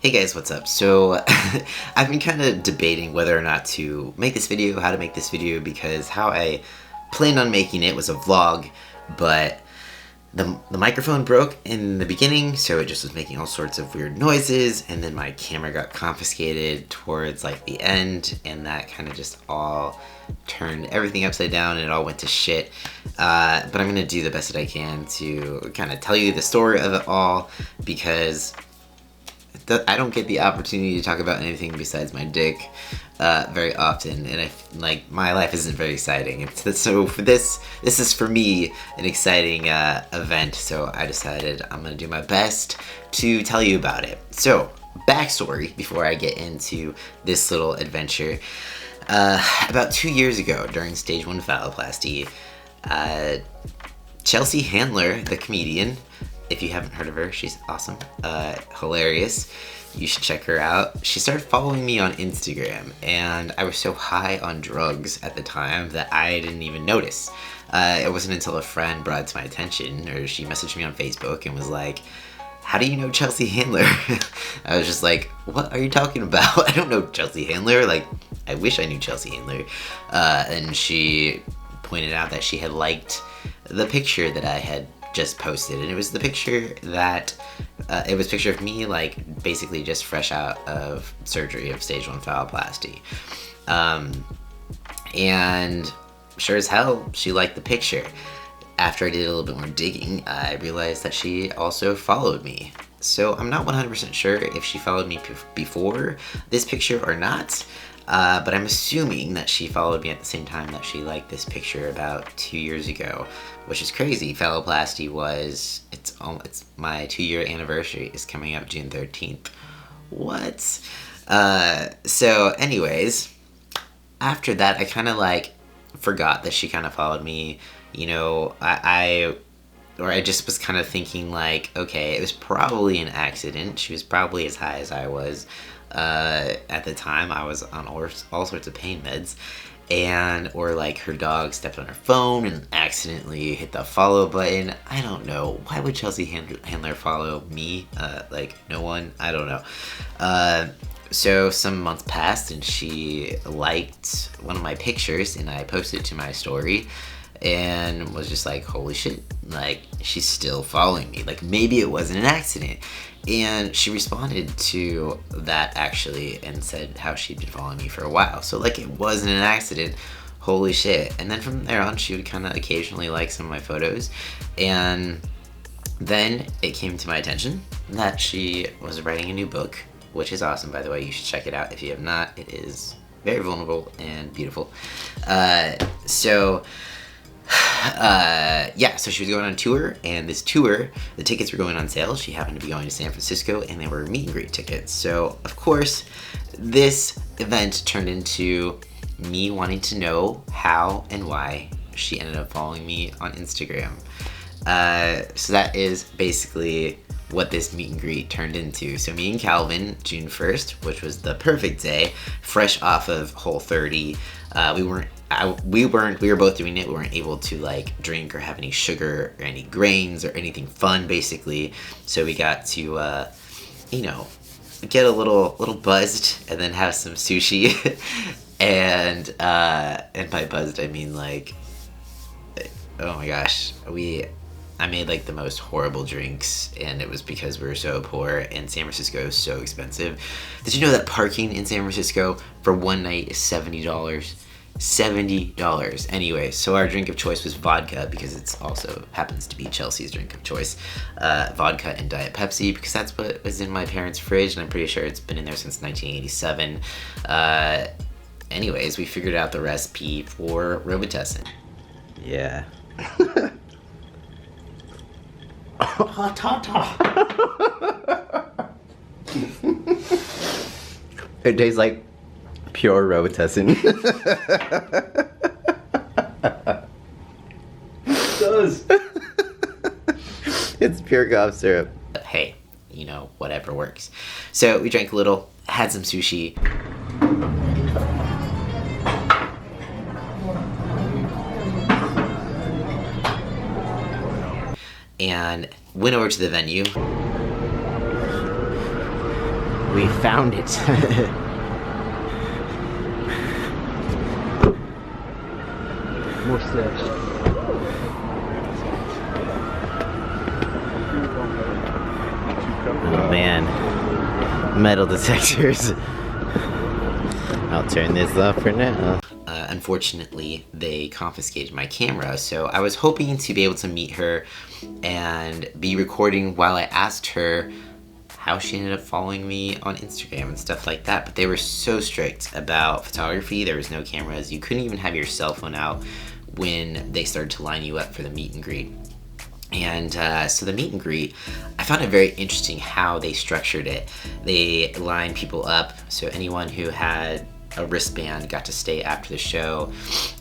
Hey guys, what's up? So, I've been kind of debating whether or not to make this video, how to make this video, because how I planned on making it was a vlog, but the microphone broke in the beginning, so it just was making all sorts of weird noises, and then my camera got confiscated towards like the end, and that kind of just all turned everything upside down, and it all went to shit. But I'm gonna do the best that I can to kind of tell you the story of it all, because I don't get the opportunity to talk about anything besides my dick very often, and my life isn't very exciting. So for this is for me an exciting event. So I decided I'm gonna do my best to tell you about it. So backstory before I get into this little adventure. About 2 years ago, during stage 1 phalloplasty, Chelsea Handler, the comedian. If you haven't heard of her, she's awesome, hilarious. You should check her out. She started following me on Instagram, and I was so high on drugs at the time that I didn't even notice. It wasn't until a friend brought it to my attention, or she messaged me on Facebook and was like, "How do you know Chelsea Handler?" I was just like, "What are you talking about? I don't know Chelsea Handler. Like, I wish I knew Chelsea Handler." And she pointed out that she had liked the picture that I had just posted, and it was the picture that it was a picture of me, like, basically just fresh out of surgery of stage 1 phalloplasty, and sure as hell she liked the picture. After I did a little bit more digging, I realized that she also followed me. So I'm not 100% sure if she followed me before this picture or not, but I'm assuming that she followed me at the same time that she liked this picture about 2 years ago, which is crazy. Phalloplasty was, it's my 2-year anniversary is coming up June 13th. What? So anyways, after that, I kind of like forgot that she kind of followed me. You know, I just was kind of thinking like, okay, it was probably an accident. She was probably as high as I was. At the time, I was on all sorts of pain meds, or like her dog stepped on her phone and accidentally hit the follow button. I don't know. Why would Chelsea Handler follow me? Like, no one? I don't know. So some months passed, and she liked one of my pictures, and I posted it to my story, and was just like, holy shit, like, she's still following me. Like, maybe it wasn't an accident. And she responded to that, actually, and said how she'd been following me for a while. So, like, it wasn't an accident. Holy shit. And then from there on, she would kind of occasionally like some of my photos. And then it came to my attention that she was writing a new book, which is awesome, by the way. You should check it out if you have not. It is very vulnerable and beautiful. So she was going on a tour, and this tour, the tickets were going on sale. She happened to be going to San Francisco, and they were meet and greet tickets. So, of course, this event turned into me wanting to know how and why she ended up following me on Instagram. So that is basically what this meet and greet turned into. So me and Calvin, June 1st, which was the perfect day, fresh off of Whole30, we were both doing it. We weren't able to like drink or have any sugar or any grains or anything fun, basically. So we got to, get a little buzzed and then have some sushi. and by buzzed, I mean like, oh my gosh, I made like the most horrible drinks, and it was because we were so poor and San Francisco is so expensive. Did you know that parking in San Francisco for one night is $70? $70. Anyway, so our drink of choice was vodka, because it's also happens to be Chelsea's drink of choice. Vodka and Diet Pepsi, because that's what was in my parents' fridge, and I'm pretty sure it's been in there since 1987. Anyways, we figured out the recipe for Robitussin. Yeah. It tastes like pure Robitussin. It does. It's pure cough syrup. But hey, whatever works. So we drank a little, had some sushi. And went over to the venue. We found it. More search. Oh man. Metal detectors. I'll turn this off for now. Unfortunately, they confiscated my camera, so I was hoping to be able to meet her and be recording while I asked her how she ended up following me on Instagram and stuff like that. But they were so strict about photography. There was no cameras. You couldn't even have your cell phone out when they started to line you up for the meet and greet. And so the meet and greet, I found it very interesting how they structured it. They lined people up, so anyone who had a wristband got to stay after the show,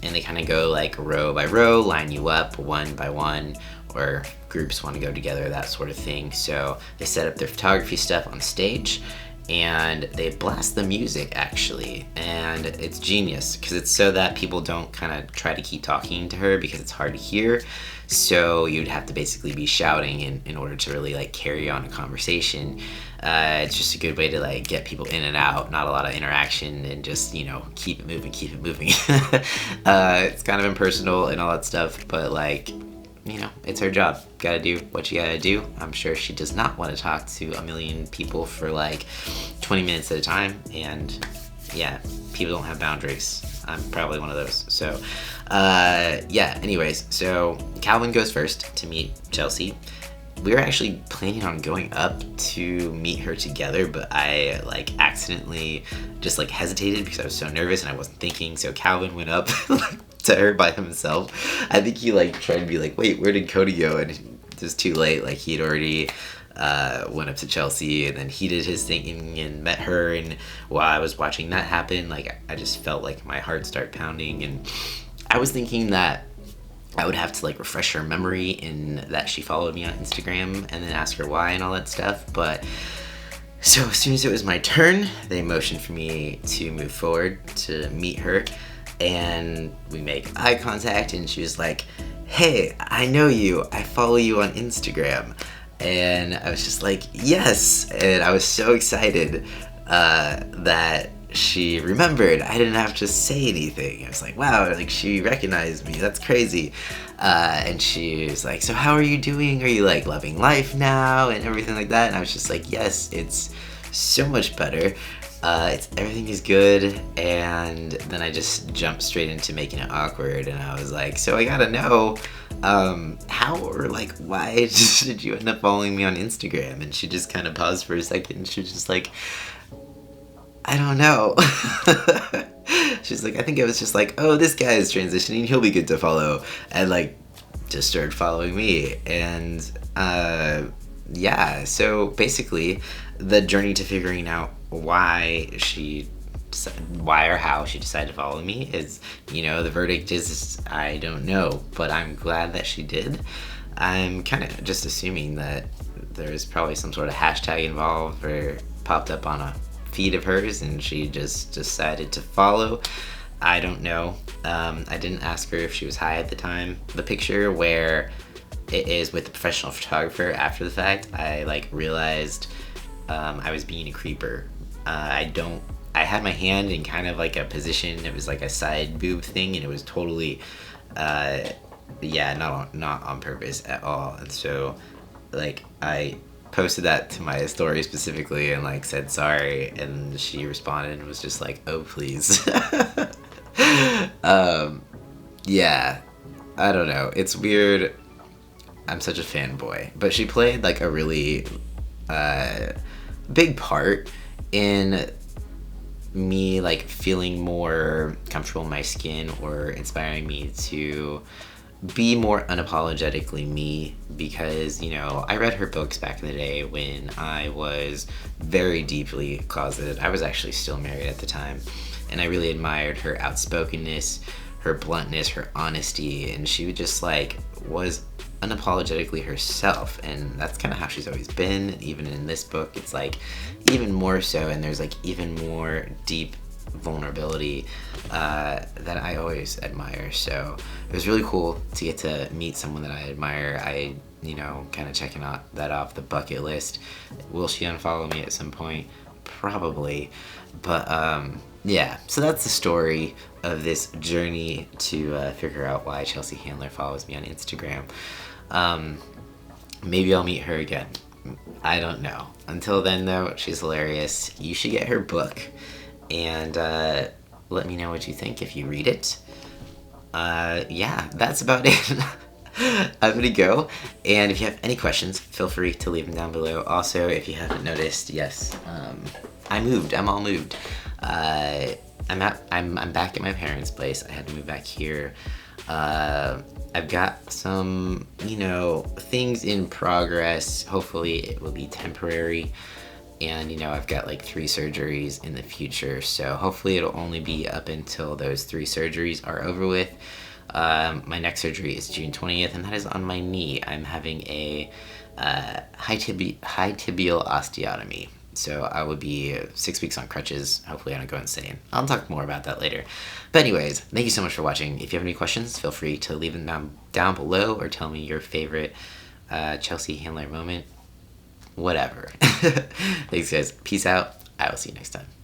and they kind of go like row by row, line you up one by one, or groups want to go together, that sort of thing. So they set up their photography stuff on stage, and they blast the music actually, and it's genius because it's so that people don't kind of try to keep talking to her because it's hard to hear. So you'd have to basically be shouting in order to really like carry on a conversation. It's just a good way to like get people in and out, not a lot of interaction, and just, you know, keep it moving. It's kind of impersonal and all that stuff, but like, you know, it's her job. Gotta do what you gotta do. I'm sure she does not want to talk to a million people for like 20 minutes at a time, and yeah, people don't have boundaries. I'm probably one of those. So yeah, anyways, so Calvin goes first to meet Chelsea. We were actually planning on going up to meet her together, but I like accidentally just like hesitated because I was so nervous and I wasn't thinking. So Calvin went up to her by himself. I think he like tried to be like, wait, where did Cody go? And it was too late. Like he'd already went up to Chelsea, and then he did his thing and met her. And while I was watching that happen, like I just felt like my heart start pounding, and I was thinking that I would have to like refresh her memory in that she followed me on Instagram and then ask her why and all that stuff. But so as soon as it was my turn, they motioned for me to move forward to meet her, and we make eye contact, and she was like, hey, I know you, I follow you on Instagram. And I was just like, yes. And I was so excited that she remembered. I didn't have to say anything. I was like, wow, like she recognized me. That's crazy. And she was like, so how are you doing? Are you like loving life now and everything like that? And I was just like, yes, it's so much better. Everything is good. And then I just jumped straight into making it awkward, and I was like, so I gotta know, how or like why did you end up following me on Instagram? And she just kind of paused for a second, and she was just like, I don't know. She's like, I think it was just like, oh, this guy is transitioning, he'll be good to follow, and like just started following me. And yeah, so basically the journey to figuring out why or how she decided to follow me is, you know, the verdict is I don't know, but I'm glad that she did. I'm kind of just assuming that there's probably some sort of hashtag involved or popped up on a feed of hers and she just decided to follow. I don't know. I didn't ask her if she was high at the time. The picture where it is with a professional photographer after the fact, I like realized I was being a creeper. I had my hand in kind of like a position, it was like a side boob thing, and it was totally not on purpose at all. And so like I posted that to my story specifically and like said sorry, and she responded and was just like, oh please. Yeah, I don't know, it's weird. I'm such a fanboy, but she played like a really big part in me like feeling more comfortable in my skin, or inspiring me to be more unapologetically me, because, you know, I read her books back in the day when I was very deeply closeted. I was actually still married at the time, and I really admired her outspokenness, her bluntness, her honesty, and she just like was unapologetically herself, and that's kind of how she's always been. Even in this book, it's like even more so, and there's like even more deep vulnerability that I always admire. So it was really cool to get to meet someone that I admire. I, you know, kind of checking that off the bucket list. Will she unfollow me at some point? probably. But yeah, so that's the story of this journey to figure out why Chelsea Handler follows me on Instagram. Maybe I'll meet her again. I don't know. Until then, though, she's hilarious. You should get her book and let me know what you think if you read it. Yeah, that's about it. I'm gonna go, and if you have any questions, feel free to leave them down below. Also, if you haven't noticed, yes, I moved. I'm all moved. I'm back at my parents' place. I had to move back here. I've got some, things in progress. Hopefully, it will be temporary. And, I've got like 3 surgeries in the future. So hopefully it'll only be up until those 3 surgeries are over with. My next surgery is June 20th, and that is on my knee. I'm having a high tibial osteotomy. So I will be 6 weeks on crutches. Hopefully I don't go insane. I'll talk more about that later. But anyways, thank you so much for watching. If you have any questions, feel free to leave them down below or tell me your favorite Chelsea Handler moment. Whatever. Thanks, guys. Peace out. I will see you next time.